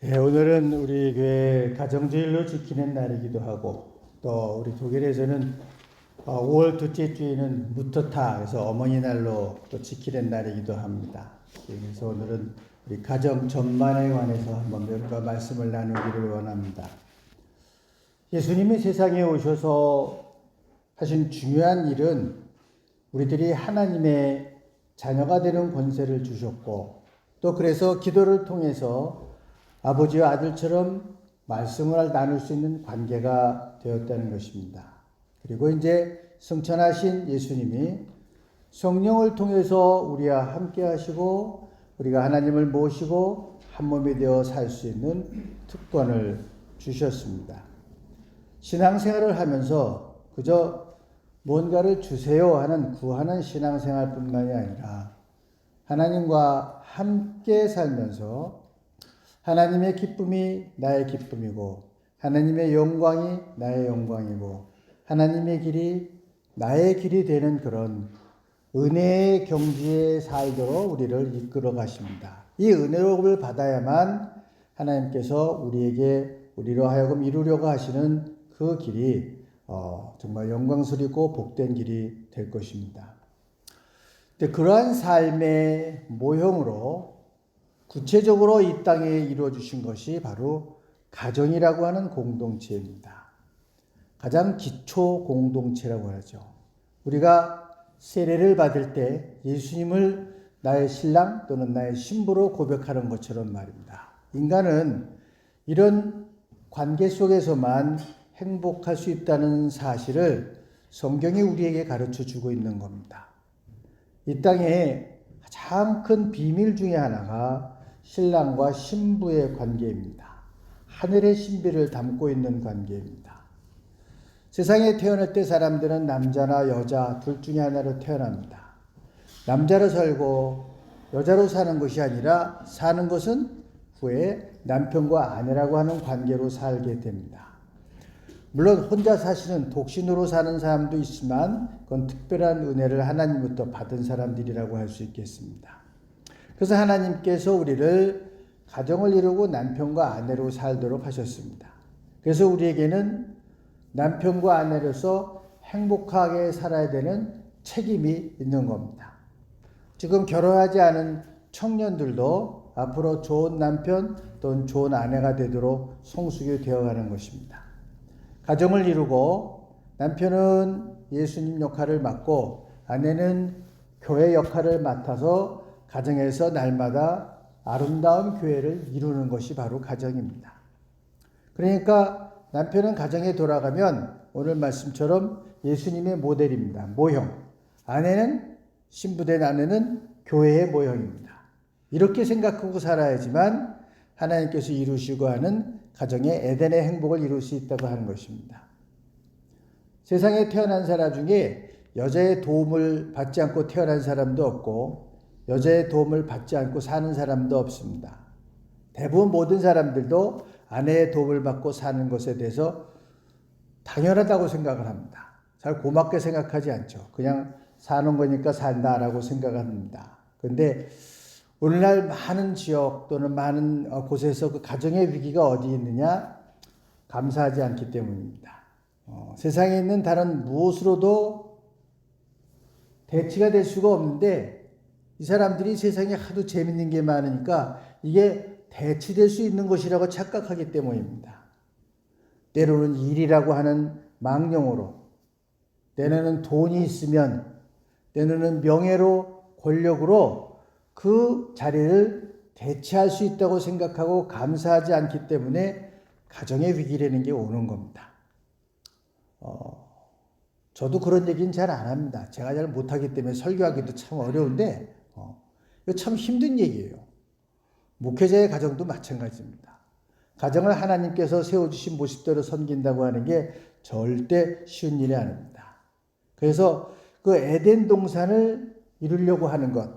오늘은 우리 교회 가정주일로 지키는 날이기도 하고 또 우리 독일에서는 5월 둘째 주에는 무터타 그래서 어머니날로 또 지키는 날이기도 합니다. 그래서 오늘은 우리 가정 전반에 관해서 한번 여러분과 말씀을 나누기를 원합니다. 예수님이 세상에 오셔서 하신 중요한 일은 우리들이 하나님의 자녀가 되는 권세를 주셨고 또 그래서 기도를 통해서 아버지와 아들처럼 말씀을 나눌 수 있는 관계가 되었다는 것입니다. 그리고 이제 승천하신 예수님이 성령을 통해서 우리와 함께 하시고 우리가 하나님을 모시고 한 몸이 되어 살 수 있는 특권을 주셨습니다. 신앙생활을 하면서 그저 뭔가를 주세요 하는 구하는 신앙생활뿐만이 아니라 하나님과 함께 살면서 하나님의 기쁨이 나의 기쁨이고 하나님의 영광이 나의 영광이고 하나님의 길이 나의 길이 되는 그런 은혜의 경지에 살도록 우리를 이끌어 가십니다. 이 은혜를 받아야만 하나님께서 우리로 하여금 이루려고 하시는 그 길이 정말 영광스럽고 복된 길이 될 것입니다. 그러한 삶의 모형으로 구체적으로 이 땅에 이루어주신 것이 바로 가정이라고 하는 공동체입니다. 가장 기초 공동체라고 하죠. 우리가 세례를 받을 때 예수님을 나의 신랑 또는 나의 신부로 고백하는 것처럼 말입니다. 인간은 이런 관계 속에서만 행복할 수 있다는 사실을 성경이 우리에게 가르쳐 주고 있는 겁니다. 이 땅에 가장 큰 비밀 중에 하나가 신랑과 신부의 관계입니다. 하늘의 신비를 담고 있는 관계입니다. 세상에 태어날 때 사람들은 남자나 여자 둘 중에 하나로 태어납니다. 남자로 살고 여자로 사는 것이 아니라 사는 것은 후에 남편과 아내라고 하는 관계로 살게 됩니다. 물론 혼자 사시는 독신으로 사는 사람도 있지만 그건 특별한 은혜를 하나님부터 받은 사람들이라고 할 수 있겠습니다. 그래서 하나님께서 우리를 가정을 이루고 남편과 아내로 살도록 하셨습니다. 그래서 우리에게는 남편과 아내로서 행복하게 살아야 되는 책임이 있는 겁니다. 지금 결혼하지 않은 청년들도 앞으로 좋은 남편 또는 좋은 아내가 되도록 성숙이 되어가는 것입니다. 가정을 이루고 남편은 예수님 역할을 맡고 아내는 교회 역할을 맡아서 가정에서 날마다 아름다운 교회를 이루는 것이 바로 가정입니다. 그러니까 남편은 가정에 돌아가면 오늘 말씀처럼 예수님의 모델입니다. 모형. 아내는 신부된 아내는 교회의 모형입니다. 이렇게 생각하고 살아야지만 하나님께서 이루시고 하는 가정의 에덴의 행복을 이룰 수 있다고 하는 것입니다. 세상에 태어난 사람 중에 여자의 도움을 받지 않고 태어난 사람도 없고 여자의 도움을 받지 않고 사는 사람도 없습니다. 대부분 모든 사람들도 아내의 도움을 받고 사는 것에 대해서 당연하다고 생각을 합니다. 잘 고맙게 생각하지 않죠. 그냥 사는 거니까 산다라고 생각을 합니다. 그런데 오늘날 많은 지역 또는 많은 곳에서 그 가정의 위기가 어디 있느냐? 감사하지 않기 때문입니다. 세상에 있는 다른 무엇으로도 대치가 될 수가 없는데 이 사람들이 세상에 하도 재밌는 게 많으니까 이게 대치될 수 있는 것이라고 착각하기 때문입니다. 때로는 일이라고 하는 망령으로, 때로는 돈이 있으면, 때로는 명예로, 권력으로 그 자리를 대체할 수 있다고 생각하고 감사하지 않기 때문에 가정의 위기라는 게 오는 겁니다. 저도 그런 얘기는 잘 안 합니다. 제가 잘 못하기 때문에 설교하기도 참 어려운데 이거 참 힘든 얘기예요. 목회자의 가정도 마찬가지입니다. 가정을 하나님께서 세워주신 모습대로 섬긴다고 하는 게 절대 쉬운 일이 아닙니다. 그래서 그 에덴 동산을 이루려고 하는 것,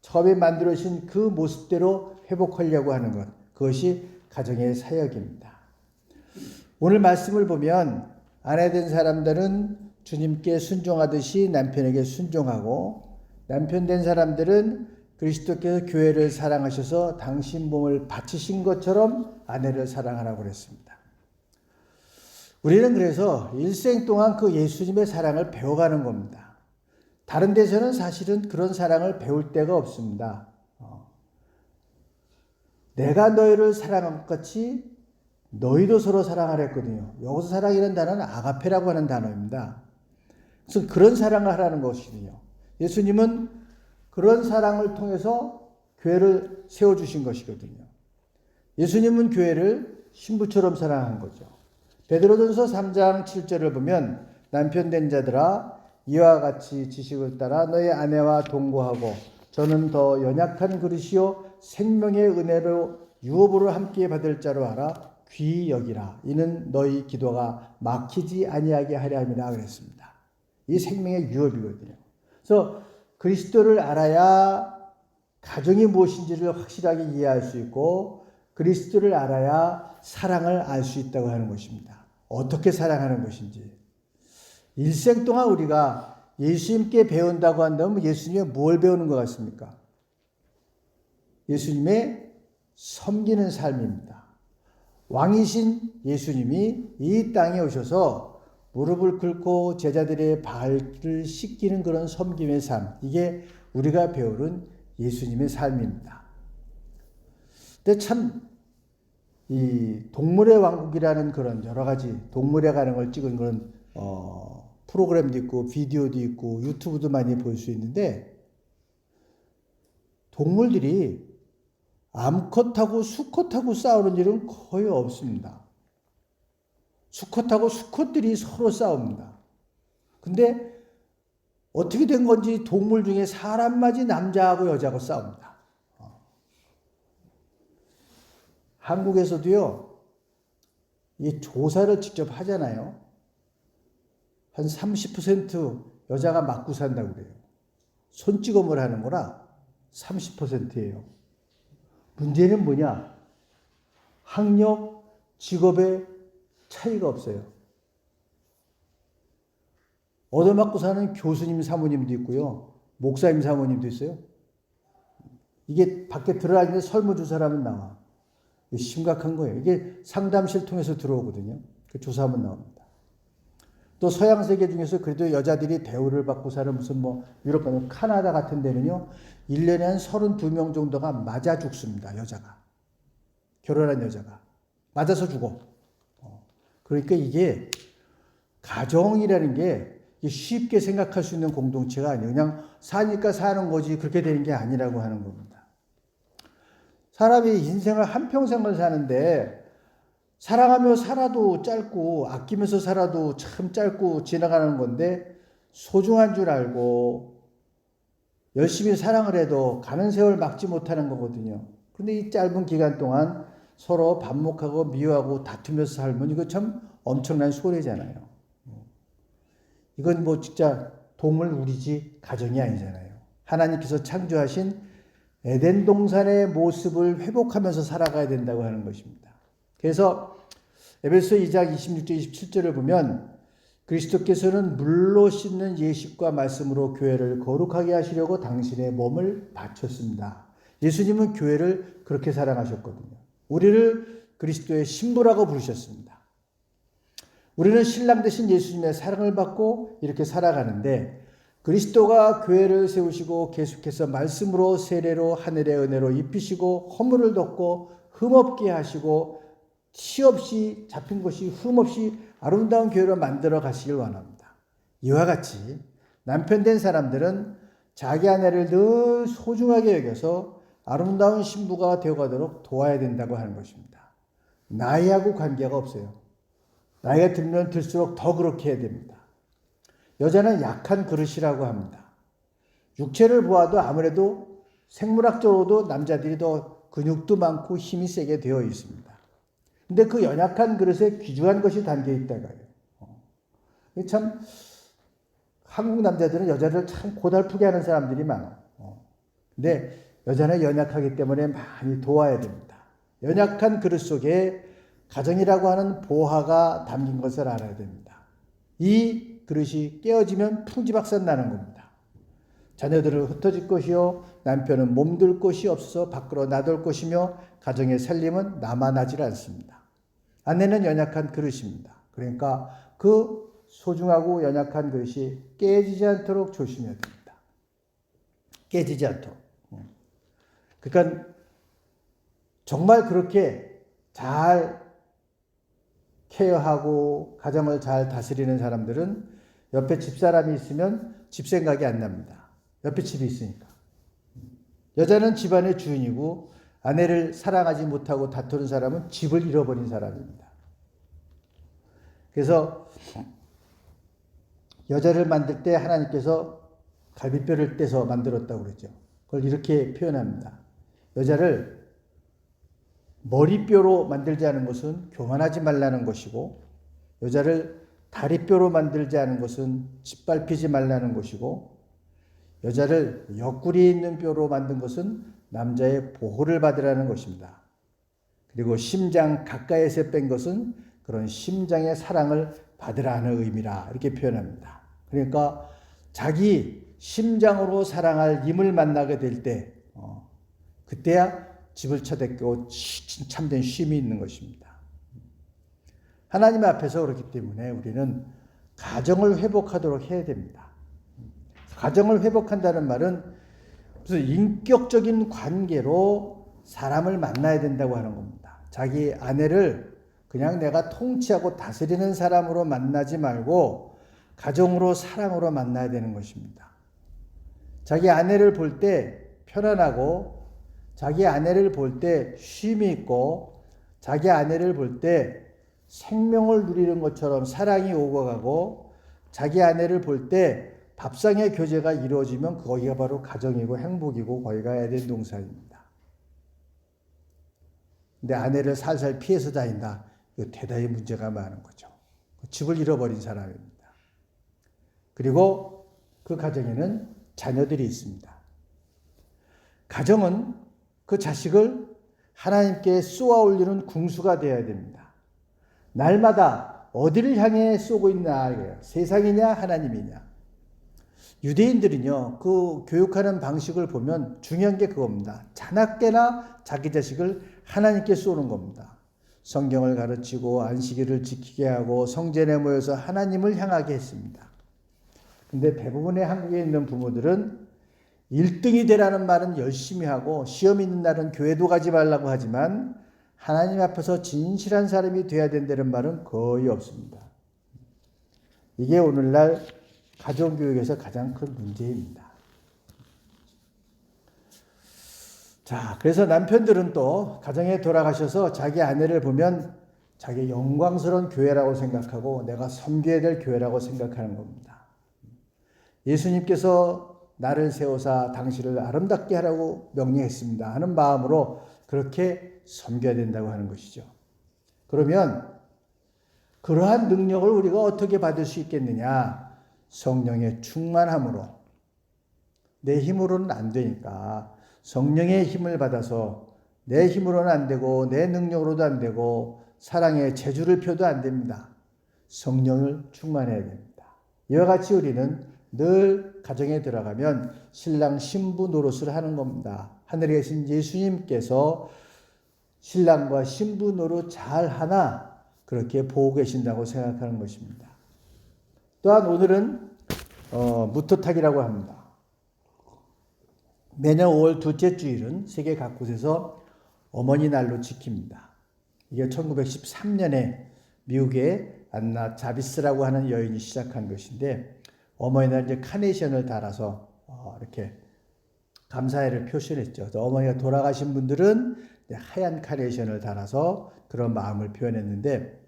처음에 만들어진 그 모습대로 회복하려고 하는 것, 그것이 가정의 사역입니다. 오늘 말씀을 보면 아내 된 사람들은 주님께 순종하듯이 남편에게 순종하고 남편 된 사람들은 그리스도께서 교회를 사랑하셔서 당신 몸을 바치신 것처럼 아내를 사랑하라고 그랬습니다. 우리는 그래서 일생 동안 그 예수님의 사랑을 배워가는 겁니다. 다른 데서는 사실은 그런 사랑을 배울 데가 없습니다. 내가 너희를 사랑한 것 같이 너희도 서로 사랑하랬거든요. 여기서 사랑이라는 단어는 아가페라고 하는 단어입니다. 그래서 그런 사랑을 하라는 것이거든요. 예수님은 그런 사랑을 통해서 교회를 세워주신 것이거든요. 예수님은 교회를 신부처럼 사랑한 거죠. 베드로전서 3장 7절을 보면 남편 된 자들아 이와 같이 지식을 따라 너의 아내와 동거하고 저는 더 연약한 그릇이요 생명의 은혜로 유업으로 함께 받을 자로 알아 귀히 여기라. 이는 너희 기도가 막히지 아니하게 하려 함이라 그랬습니다. 이 생명의 유업이거든요. 그래서 그리스도를 알아야 가정이 무엇인지를 확실하게 이해할 수 있고 그리스도를 알아야 사랑을 알 수 있다고 하는 것입니다. 어떻게 사랑하는 것인지. 일생 동안 우리가 예수님께 배운다고 한다면 예수님의 뭘 배우는 것 같습니까? 예수님의 섬기는 삶입니다. 왕이신 예수님이 이 땅에 오셔서 무릎을 꿇고 제자들의 발을 씻기는 그런 섬김의 삶. 이게 우리가 배우는 예수님의 삶입니다. 근데 참, 이 동물의 왕국이라는 그런 여러 가지 동물에 관한 걸 찍은 그런, 프로그램도 있고, 비디오도 있고, 유튜브도 많이 볼 수 있는데, 동물들이 암컷하고 수컷하고 싸우는 일은 거의 없습니다. 수컷하고 수컷들이 서로 싸웁니다. 근데 어떻게 된 건지 동물 중에 사람마저 남자하고 여자하고 싸웁니다. 한국에서도요, 이 조사를 직접 하잖아요. 한 30% 여자가 맞고 산다고 그래요. 손찌검을 하는 거라 30%예요. 문제는 뭐냐? 학력, 직업에 차이가 없어요. 얻어맞고 사는 교수님, 사모님도 있고요. 목사님, 사모님도 있어요. 이게 밖에 들어가는데 설문조사라면 나와. 이게 심각한 거예요. 이게 상담실 통해서 들어오거든요. 조사하면 나옵니다. 또 서양 세계 중에서 그래도 여자들이 대우를 받고 사는 무슨 유럽 가면 카나다 같은 데는요. 1년에 한 32명 정도가 맞아 죽습니다. 여자가. 결혼한 여자가. 맞아서 죽어. 그러니까 이게 가정이라는 게 쉽게 생각할 수 있는 공동체가 아니에요. 그냥 사니까 사는 거지 그렇게 되는 게 아니라고 하는 겁니다. 사람이 인생을 한평생을 사는데 사랑하며 살아도 짧고 아끼면서 살아도 참 짧고 지나가는 건데 소중한 줄 알고 열심히 사랑을 해도 가는 세월 막지 못하는 거거든요. 근데 이 짧은 기간 동안 서로 반목하고 미워하고 다투면서 살면 이거 참 엄청난 손해잖아요. 이건 진짜 동물 우리지 가정이 아니잖아요. 하나님께서 창조하신 에덴 동산의 모습을 회복하면서 살아가야 된다고 하는 것입니다. 그래서 에베소 2장 26절 27절을 보면 그리스도께서는 물로 씻는 예식과 말씀으로 교회를 거룩하게 하시려고 당신의 몸을 바쳤습니다. 예수님은 교회를 그렇게 사랑하셨거든요. 우리를 그리스도의 신부라고 부르셨습니다. 우리는 신랑 되신 예수님의 사랑을 받고 이렇게 살아가는데 그리스도가 교회를 세우시고 계속해서 말씀으로 세례로 하늘의 은혜로 입히시고 허물을 덮고 흠없게 하시고 티 없이 잡힌 것이 흠없이 아름다운 교회로 만들어 가시길 원합니다. 이와 같이 남편 된 사람들은 자기 아내를 늘 소중하게 여겨서 아름다운 신부가 되어가도록 도와야 된다고 하는 것입니다. 나이하고 관계가 없어요. 나이가 들면 들수록 더 그렇게 해야 됩니다. 여자는 약한 그릇이라고 합니다. 육체를 보아도 아무래도 생물학적으로도 남자들이 더 근육도 많고 힘이 세게 되어 있습니다. 근데 그 연약한 그릇에 귀중한 것이 담겨 있다가요. 참 한국 남자들은 여자를 참 고달프게 하는 사람들이 많아. 근데 여자는 연약하기 때문에 많이 도와야 됩니다. 연약한 그릇 속에 가정이라고 하는 보화가 담긴 것을 알아야 됩니다. 이 그릇이 깨어지면 풍지박산 나는 겁니다. 자녀들은 흩어질 것이요 남편은 몸둘 곳이 없어서 밖으로 나돌 것이며 가정의 살림은 남아나질 않습니다. 아내는 연약한 그릇입니다. 그러니까 그 소중하고 연약한 그릇이 깨지지 않도록 조심해야 됩니다. 깨지지 않도록. 그러니까 정말 그렇게 잘 케어하고 가정을 잘 다스리는 사람들은 옆에 집사람이 있으면 집 생각이 안 납니다. 옆에 집이 있으니까. 여자는 집안의 주인이고 아내를 사랑하지 못하고 다투는 사람은 집을 잃어버린 사람입니다. 그래서 여자를 만들 때 하나님께서 갈비뼈를 떼서 만들었다고 그랬죠. 그걸 이렇게 표현합니다. 여자를 머리뼈로 만들지 않은 것은 교만하지 말라는 것이고, 여자를 다리뼈로 만들지 않은 것은 짓밟히지 말라는 것이고, 여자를 옆구리에 있는 뼈로 만든 것은 남자의 보호를 받으라는 것입니다. 그리고 심장 가까이에서 뺀 것은 그런 심장의 사랑을 받으라는 의미라 이렇게 표현합니다. 그러니까 자기 심장으로 사랑할 임을 만나게 될 때 그때야 집을 쳐댔고 참된 쉼이 있는 것입니다. 하나님 앞에서 그렇기 때문에 우리는 가정을 회복하도록 해야 됩니다. 가정을 회복한다는 말은 무슨 인격적인 관계로 사람을 만나야 된다고 하는 겁니다. 자기 아내를 그냥 내가 통치하고 다스리는 사람으로 만나지 말고 가정으로 사랑으로 만나야 되는 것입니다. 자기 아내를 볼 때 편안하고 자기 아내를 볼 때 쉼이 있고 자기 아내를 볼 때 생명을 누리는 것처럼 사랑이 오고 가고 자기 아내를 볼 때 밥상의 교제가 이루어지면 거기가 바로 가정이고 행복이고 거기가 에덴 동산입니다. 근데 아내를 살살 피해서 다닌다. 이거 대단히 문제가 많은 거죠. 집을 잃어버린 사람입니다. 그리고 그 가정에는 자녀들이 있습니다. 가정은 그 자식을 하나님께 쏘아 올리는 궁수가 되어야 됩니다. 날마다 어디를 향해 쏘고 있나 이거예요. 세상이냐 하나님이냐. 유대인들은요, 그 교육하는 방식을 보면 중요한 게 그겁니다. 자나깨나 자기 자식을 하나님께 쏘는 겁니다. 성경을 가르치고 안식일을 지키게 하고 성전에 모여서 하나님을 향하게 했습니다. 근데 대부분의 한국에 있는 부모들은 1등이 되라는 말은 열심히 하고 시험 있는 날은 교회도 가지 말라고 하지만 하나님 앞에서 진실한 사람이 돼야 된다는 말은 거의 없습니다. 이게 오늘날 가정교육에서 가장 큰 문제입니다. 자, 그래서 남편들은 또 가정에 돌아가셔서 자기 아내를 보면 자기 영광스러운 교회라고 생각하고 내가 섬겨야 될 교회라고 생각하는 겁니다. 예수님께서 나를 세우사 당신을 아름답게 하라고 명령했습니다 하는 마음으로 그렇게 섬겨야 된다고 하는 것이죠. 그러면 그러한 능력을 우리가 어떻게 받을 수 있겠느냐? 성령의 충만함으로. 내 힘으로는 안 되니까 성령의 힘을 받아서 내 힘으로는 안 되고 내 능력으로도 안 되고 사랑의 재주를 펴도 안 됩니다. 성령을 충만해야 됩니다. 이와 같이 우리는 늘 가정에 들어가면 신랑 신부 노릇을 하는 겁니다. 하늘에 계신 예수님께서 신랑과 신부 노릇 잘 하나 그렇게 보고 계신다고 생각하는 것입니다. 또한 오늘은 무토탁이라고 합니다. 매년 5월 둘째 주일은 세계 각곳에서 어머니 날로 지킵니다. 이게 1913년에 미국의 안나 자비스라고 하는 여인이 시작한 것인데 어머니날 이제 카네이션을 달아서 이렇게 감사회를 표시했죠. 어머니가 돌아가신 분들은 하얀 카네이션을 달아서 그런 마음을 표현했는데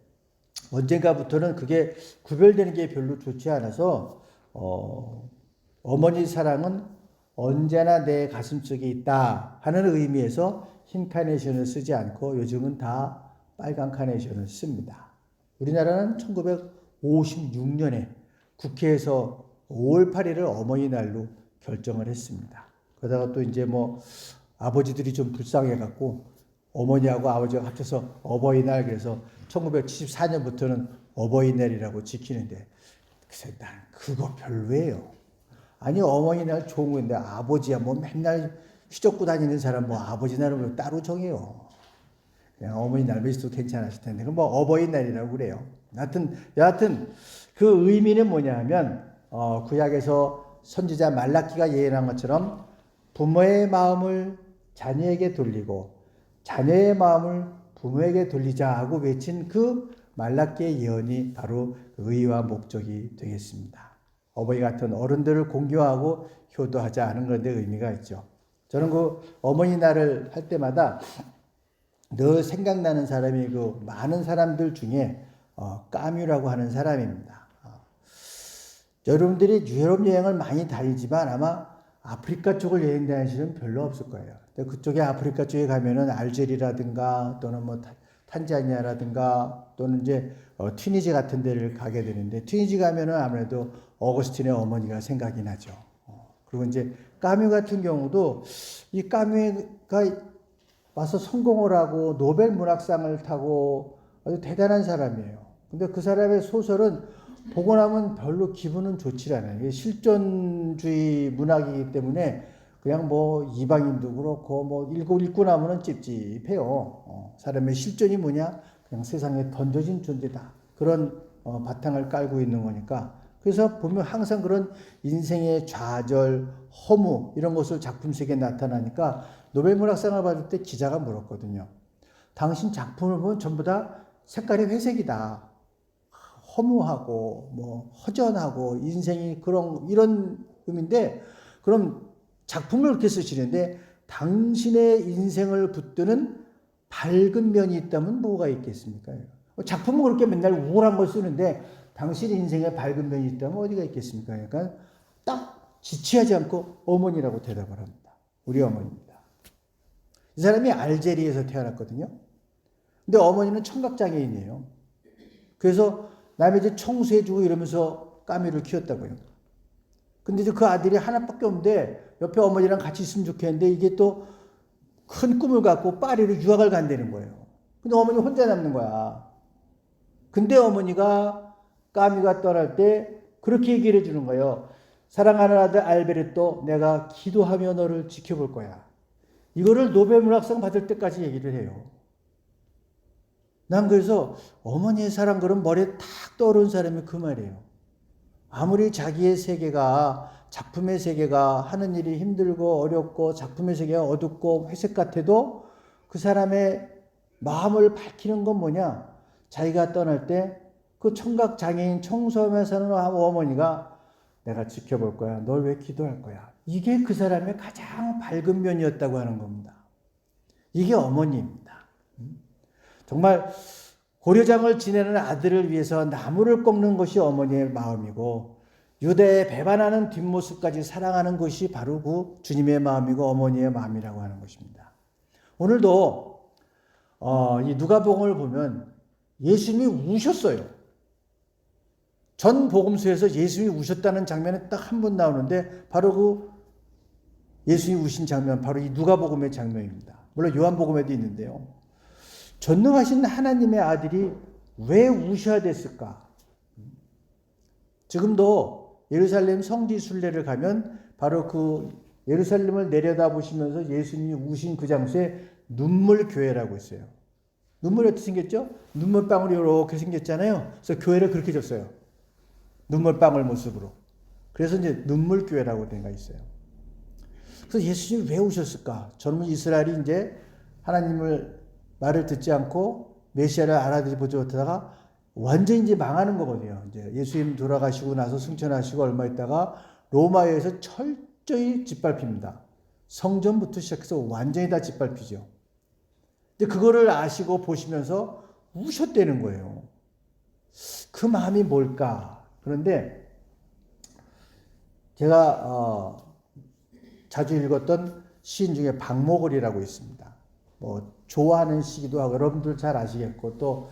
언젠가부터는 그게 구별되는 게 별로 좋지 않아서 어머니 사랑은 언제나 내 가슴속에 있다 하는 의미에서 흰 카네이션을 쓰지 않고 요즘은 다 빨간 카네이션을 씁니다. 우리나라는 1956년에 국회에서 5월 8일을 어머니날로 결정을 했습니다. 그러다가 또 이제 아버지들이 좀 불쌍해갖고 어머니하고 아버지가 합쳐서 어버이날 그래서 1974년부터는 어버이날이라고 지키는데 글쎄 난 그거 별로예요. 아니 어머니 날 좋은 건데 아버지야 뭐 맨날 휘젓고 다니는 사람 뭐 아버지 날은 뭐 따로 정해요. 그냥 어머니 날 있어도 괜찮았을 텐데 그 뭐 어버이날이라고 그래요. 여하튼 그 의미는 뭐냐면 구약에서 선지자 말라기가 예언한 것처럼 부모의 마음을 자녀에게 돌리고 자녀의 마음을 부모에게 돌리자 하고 외친 그 말라기의 예언이 바로 의의와 목적이 되겠습니다. 어버이 같은 어른들을 공경하고 효도하자 하는 것에 의미가 있죠. 저는 그 어머니날을 할 때마다 늘 생각나는 사람이 그 많은 사람들 중에 까뮤라고 하는 사람입니다. 여러분들이 유럽 여행을 많이 다니지만 아마 아프리카 쪽을 여행 다니시는 별로 없을 거예요. 그쪽에 아프리카 쪽에 가면은 알제리라든가 또는 뭐 탄자니아라든가 또는 이제 튀니지 같은 데를 가게 되는데 튀니지 가면은 아무래도 어거스틴의 어머니가 생각이 나죠. 그리고 이제 까뮤 같은 경우도 이 까뮤가 와서 성공을 하고 노벨 문학상을 타고 아주 대단한 사람이에요. 근데 그 사람의 소설은 보고 나면 별로 기분은 좋지 않아요. 이게 실존주의 문학이기 때문에 그냥 뭐 이방인도 그렇고 뭐 읽고 나면은 찝찝해요. 사람의 실존이 뭐냐? 그냥 세상에 던져진 존재다. 그런 바탕을 깔고 있는 거니까. 그래서 보면 항상 그런 인생의 좌절, 허무 이런 것을 작품 속에 나타나니까 노벨 문학상을 받을 때 기자가 물었거든요. 당신 작품을 보면 전부 다 색깔이 회색이다. 허무하고 뭐 허전하고 인생이 이런 의미인데 그럼 작품을 그렇게 쓰시는데 당신의 인생을 붙드는 밝은 면이 있다면 뭐가 있겠습니까? 작품은 그렇게 맨날 우울한 걸 쓰는데 당신 인생에 밝은 면이 있다면 어디가 있겠습니까? 그러니까 딱 지체하지 않고 어머니라고 대답을 합니다. 우리 어머니입니다. 이 사람이 알제리에서 태어났거든요. 근데 어머니는 청각장애인이에요. 그래서 남의 집 청소해주고 이러면서 까미를 키웠다고요. 근데 이제 그 아들이 하나밖에 없는데 옆에 어머니랑 같이 있으면 좋겠는데 이게 또 큰 꿈을 갖고 파리로 유학을 간다는 거예요. 근데 어머니 혼자 남는 거야. 근데 어머니가 까미가 떠날 때 그렇게 얘기를 해주는 거예요. 사랑하는 아들 알베르토, 내가 기도하며 너를 지켜볼 거야. 이거를 노벨 문학상 받을 때까지 얘기를 해요. 난 그래서 어머니의 사랑 그런 머리에 탁 떠오른 사람이 그 말이에요. 아무리 자기의 세계가 작품의 세계가 하는 일이 힘들고 어렵고 작품의 세계가 어둡고 회색 같아도 그 사람의 마음을 밝히는 건 뭐냐? 자기가 떠날 때 그 청각장애인 청소하며 사는 어머니가 내가 지켜볼 거야. 널 왜 기도할 거야. 이게 그 사람의 가장 밝은 면이었다고 하는 겁니다. 이게 어머니입니다. 정말 고려장을 지내는 아들을 위해서 나무를 꺾는 것이 어머니의 마음이고 유대에 배반하는 뒷모습까지 사랑하는 것이 바로 그 주님의 마음이고 어머니의 마음이라고 하는 것입니다. 오늘도 이 누가복음을 보면 예수님이 우셨어요. 전 복음서에서 예수님이 우셨다는 장면이 딱 한 번 나오는데 바로 그 예수님이 우신 장면 바로 이 누가복음의 장면입니다. 물론 요한복음에도 있는데요. 전능하신 하나님의 아들이 왜 우셔야 됐을까? 지금도 예루살렘 성지 순례를 가면 바로 그 예루살렘을 내려다보시면서 예수님이 우신 그 장소에 눈물교회라고 있어요. 눈물이 어떻게 생겼죠? 눈물방울이 이렇게 생겼잖아요. 그래서 교회를 그렇게 줬어요. 눈물방울 모습으로. 그래서 이제 눈물교회라고 된 게 있어요. 그래서 예수님이 왜 우셨을까? 젊은 이스라엘이 이제 하나님을 말을 듣지 않고 메시아를 알아보지 못하다가 완전히 이제 망하는 거거든요. 이제 예수님 돌아가시고 나서 승천하시고 얼마 있다가 로마에서 철저히 짓밟힙니다. 성전부터 시작해서 완전히 다 짓밟히죠. 근데 그거를 아시고 보시면서 우셨다는 거예요. 그 마음이 뭘까? 그런데 제가 자주 읽었던 시인 중에 박목월이라고 있습니다. 뭐 좋아하는 시기도 하고 여러분들 잘 아시겠고 또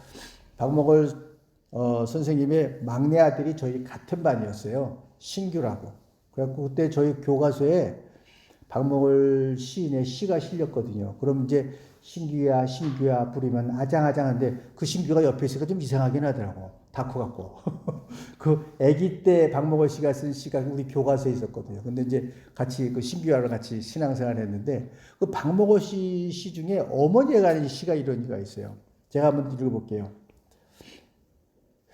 박목월 선생님의 막내 아들이 저희 같은 반이었어요. 신규라고. 그래갖고 그때 저희 교과서에 박목월 시인의 시가 실렸거든요. 그럼 이제 신규야 부르면 아장아장한데 그 신규가 옆에 있으니까 좀 이상하긴 하더라고. 다 커갖고. 그 아기 때 박목월 씨가 쓴 시가 우리 교과서에 있었거든요. 근데 이제 같이 그 신규하러 같이 신앙생활을 했는데 그 박목월 씨 시 중에 어머니에 관한 시가 이런 게 있어요. 제가 한번 읽어볼게요.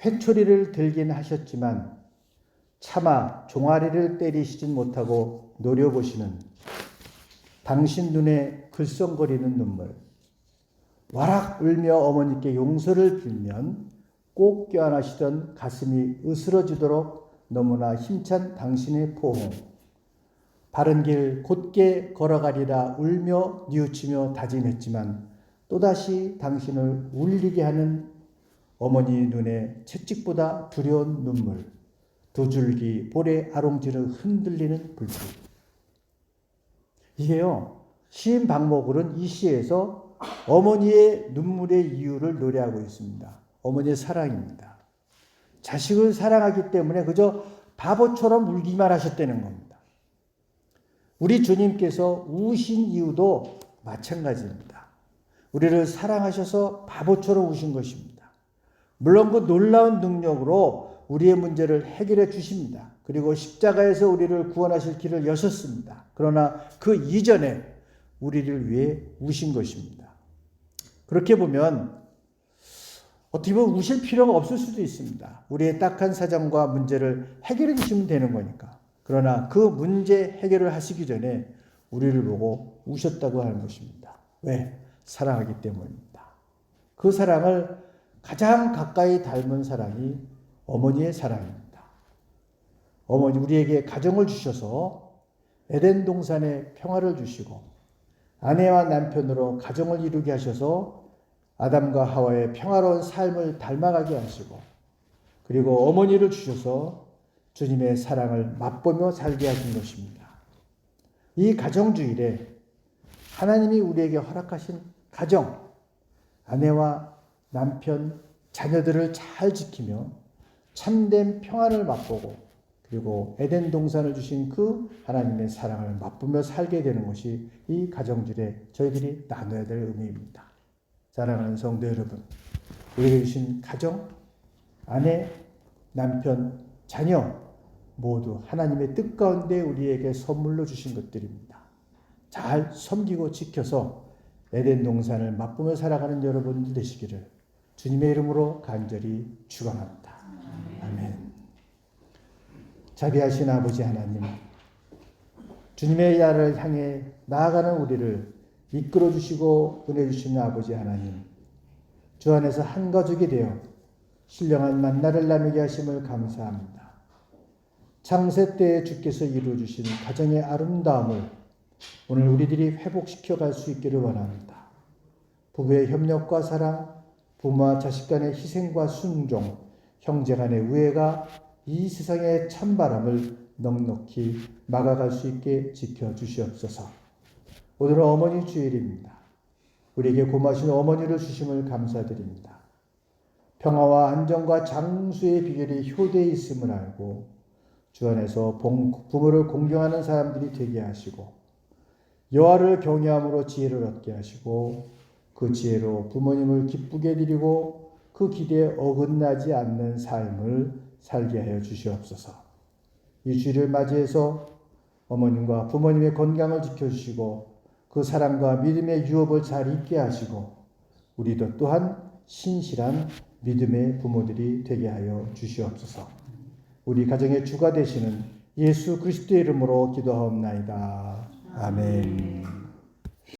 회초리를 들긴 하셨지만 차마 종아리를 때리시진 못하고 노려보시는 당신 눈에 글썽거리는 눈물. 와락 울며 어머니께 용서를 빌면 꼭 껴안으시던 가슴이 으스러지도록 너무나 힘찬 당신의 포옹. 바른 길 곧게 걸어가리라 울며 뉘우치며 다짐했지만 또다시 당신을 울리게 하는 어머니 눈에 채찍보다 두려운 눈물. 두 줄기 볼에 아롱지를 흔들리는 불빛. 이게요, 시인 박목월은 이 시에서 어머니의 눈물의 이유를 노래하고 있습니다. 어머니의 사랑입니다. 자식을 사랑하기 때문에 그저 바보처럼 울기만 하셨다는 겁니다. 우리 주님께서 우신 이유도 마찬가지입니다. 우리를 사랑하셔서 바보처럼 우신 것입니다. 물론 그 놀라운 능력으로 우리의 문제를 해결해 주십니다. 그리고 십자가에서 우리를 구원하실 길을 여셨습니다. 그러나 그 이전에 우리를 위해 우신 것입니다. 그렇게 보면 어떻게 보면 우실 필요가 없을 수도 있습니다. 우리의 딱한 사정과 문제를 해결해 주시면 되는 거니까. 그러나 그 문제 해결을 하시기 전에 우리를 보고 우셨다고 하는 것입니다. 왜? 사랑하기 때문입니다. 그 사랑을 가장 가까이 닮은 사랑이 어머니의 사랑입니다. 어머니 우리에게 가정을 주셔서 에덴 동산에 평화를 주시고 아내와 남편으로 가정을 이루게 하셔서 아담과 하와의 평화로운 삶을 닮아가게 하시고 그리고 어머니를 주셔서 주님의 사랑을 맛보며 살게 하신 것입니다. 이 가정주일에 하나님이 우리에게 허락하신 가정, 아내와 남편, 자녀들을 잘 지키며 참된 평안을 맛보고 그리고 에덴 동산을 주신 그 하나님의 사랑을 맛보며 살게 되는 것이 이 가정주일에 저희들이 나눠야 될 의미입니다. 사랑하는 성도 여러분, 우리에게 주신 가정, 아내, 남편, 자녀 모두 하나님의 뜻 가운데 우리에게 선물로 주신 것들입니다. 잘 섬기고 지켜서 에덴 동산을 맛보며 살아가는 여러분들 되시기를 주님의 이름으로 간절히 축원합니다. 아멘. 자비하신 아버지 하나님, 주님의 나라를 향해 나아가는 우리를 이끌어 주시고 은혜 주시는 아버지 하나님, 주 안에서 한 가족이 되어 신령한 만나를 나누게 하심을 감사합니다. 창세 때에 주께서 이루어 주신 가정의 아름다움을 오늘 우리들이 회복시켜 갈 수 있기를 원합니다. 부부의 협력과 사랑, 부모와 자식 간의 희생과 순종, 형제 간의 우애가 이 세상의 찬바람을 넉넉히 막아갈 수 있게 지켜주시옵소서. 오늘은 어머니 주일입니다. 우리에게 고마우신 어머니를 주심을 감사드립니다. 평화와 안정과 장수의 비결이 효대에 있음을 알고 주 안에서 부모를 공경하는 사람들이 되게 하시고 여호와를 경외함으로 지혜를 얻게 하시고 그 지혜로 부모님을 기쁘게 드리고 그 기대에 어긋나지 않는 삶을 살게 하여 주시옵소서. 이 주일을 맞이해서 어머님과 부모님의 건강을 지켜주시고 그 사랑과 믿음의 유업을 잘 있게 하시고 우리도 또한 신실한 믿음의 부모들이 되게 하여 주시옵소서. 우리 가정의 주가 되시는 예수 그리스도의 이름으로 기도하옵나이다. 아멘.